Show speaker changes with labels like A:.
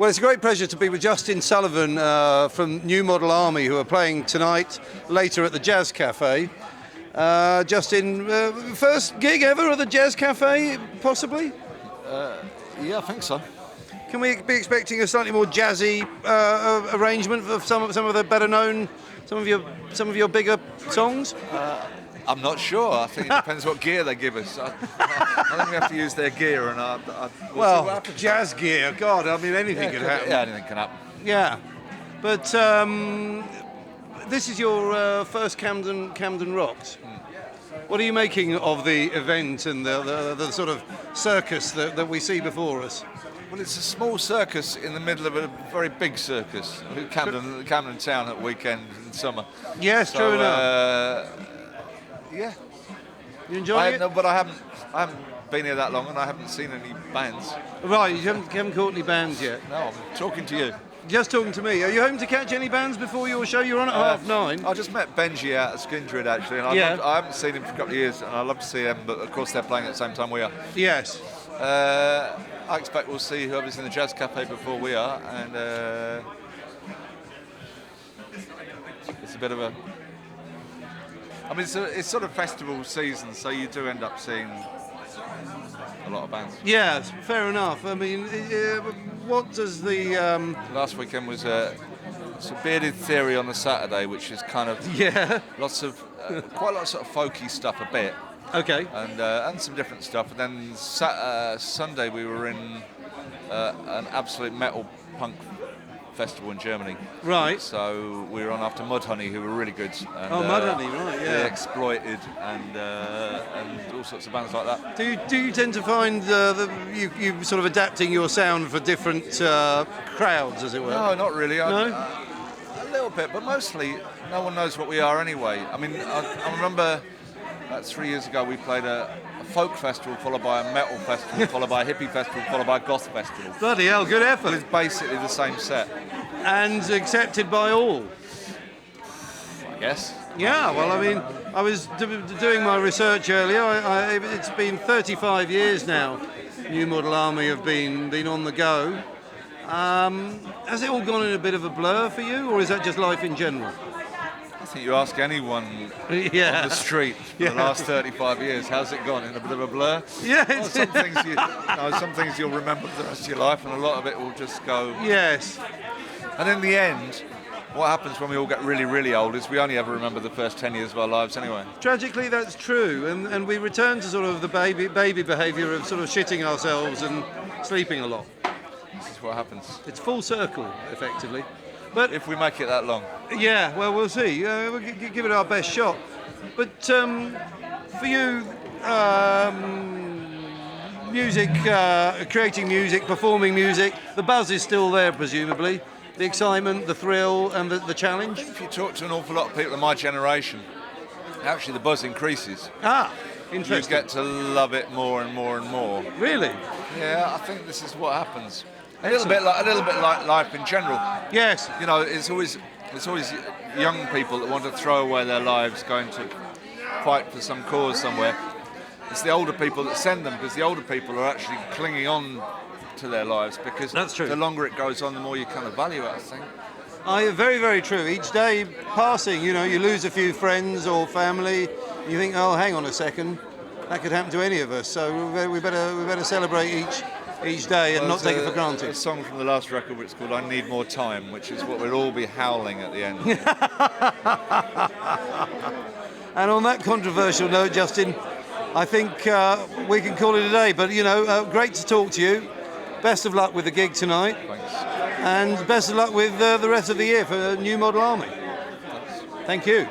A: Well, it's a great pleasure to be with Justin Sullivan from New Model Army, who are playing tonight, later at the Jazz Cafe. Justin, first gig ever at the Jazz Cafe, possibly?
B: Yeah, I think so.
A: Can we be expecting a slightly more jazzy arrangement of some of the better known, some of your bigger songs?
B: I'm not sure. I think it depends what gear they give us. I think we have to use their gear, and we'll see what happens.
A: Jazz gear. God, I mean, anything could happen.
B: Yeah, anything can happen.
A: Yeah, but this is your first Camden Rocks. What are you making of the event and the sort of circus that we see before us?
B: Well, it's a small circus in the middle of a very big circus. Camden Town at weekend in summer.
A: Yes,
B: so,
A: true enough.
B: Yeah.
A: You enjoying it?
B: No, but I haven't been here that long, and I haven't seen any bands.
A: Right, you haven't caught any bands yet?
B: No, I'm talking to you.
A: Just talking to me. Are you hoping to catch any bands before your show? You're on at 9:30.
B: I just met Benji out at Skindred, actually, and I haven't seen him for a couple of years, and I'd love to see him, but of course they're playing at the same time we are.
A: Yes.
B: I expect we'll see whoever's in the Jazz Cafe before we are, and it's a bit of a... I mean, it's sort of festival season, so you do end up seeing a lot of bands.
A: Yes, fair enough. I mean, what does the...
B: Last weekend was Bearded Theory on the Saturday, which is kind of lots of quite a lot of sort of folky stuff a bit.
A: Okay.
B: And some different stuff. And then Sunday we were in an absolute metal punk festival in Germany.
A: Right.
B: So we were on after Mudhoney, who were really good. And,
A: Mudhoney, right? Yeah.
B: The Exploited and all sorts of bands like that.
A: Do you tend to find you sort of adapting your sound for different crowds, as it were?
B: No, not really.
A: No?
B: A little bit, but mostly no one knows what we are anyway. I mean, I remember about 3 years ago we played a folk festival followed by a metal festival followed by a hippie festival followed by a goth festival.
A: Bloody hell, good effort.
B: It was basically the same set.
A: And accepted by all.
B: I guess.
A: Yeah, well, I mean, I was doing my research earlier. It's been 35 years now. New Model Army have been on the go. Has it all gone in a bit of a blur for you, or is that just life in general?
B: I think you ask anyone on the street for the last 35 years, how's it gone? In a bit of a blur?
A: Yeah.
B: Well, some things you'll remember for the rest of your life, and a lot of it will just go.
A: Yes.
B: And in the end, what happens when we all get really, really old is we only ever remember the first 10 years of our lives anyway.
A: Tragically, that's true, and we return to sort of the baby behaviour of sort of shitting ourselves and sleeping a lot.
B: This is what happens.
A: It's full circle, effectively. But
B: if we make it that long.
A: Yeah, well, we'll see. We'll give it our best shot. But for you, music, creating music, performing music, the buzz is still there, presumably. The excitement, the thrill, and the challenge.
B: If you talk to an awful lot of people of my generation, actually the buzz increases.
A: Interesting.
B: You get to love it more and more and more.
A: Really?
B: Yeah, I think this is what happens. A little bit like life in general.
A: Yes.
B: You know, it's always young people that want to throw away their lives going to fight for some cause somewhere. It's the older people that send them, because the older people are actually clinging on to their lives, because
A: that's true.
B: The longer it goes on, the more you kind of value it, I think.
A: Very, very true. Each day passing, you know, you lose a few friends or family. You think, oh, hang on a second, that could happen to any of us. So we better celebrate each day and not take it for granted.
B: A song from the last record which is called "I Need More Time," which is what we'll all be howling at the end.
A: And on that controversial note, Justin, I think we can call it a day. But, you know, great to talk to you. Best of luck with the gig tonight.
B: Thanks.
A: And best of luck with the rest of the year for New Model Army.
B: Thanks.
A: Thank you.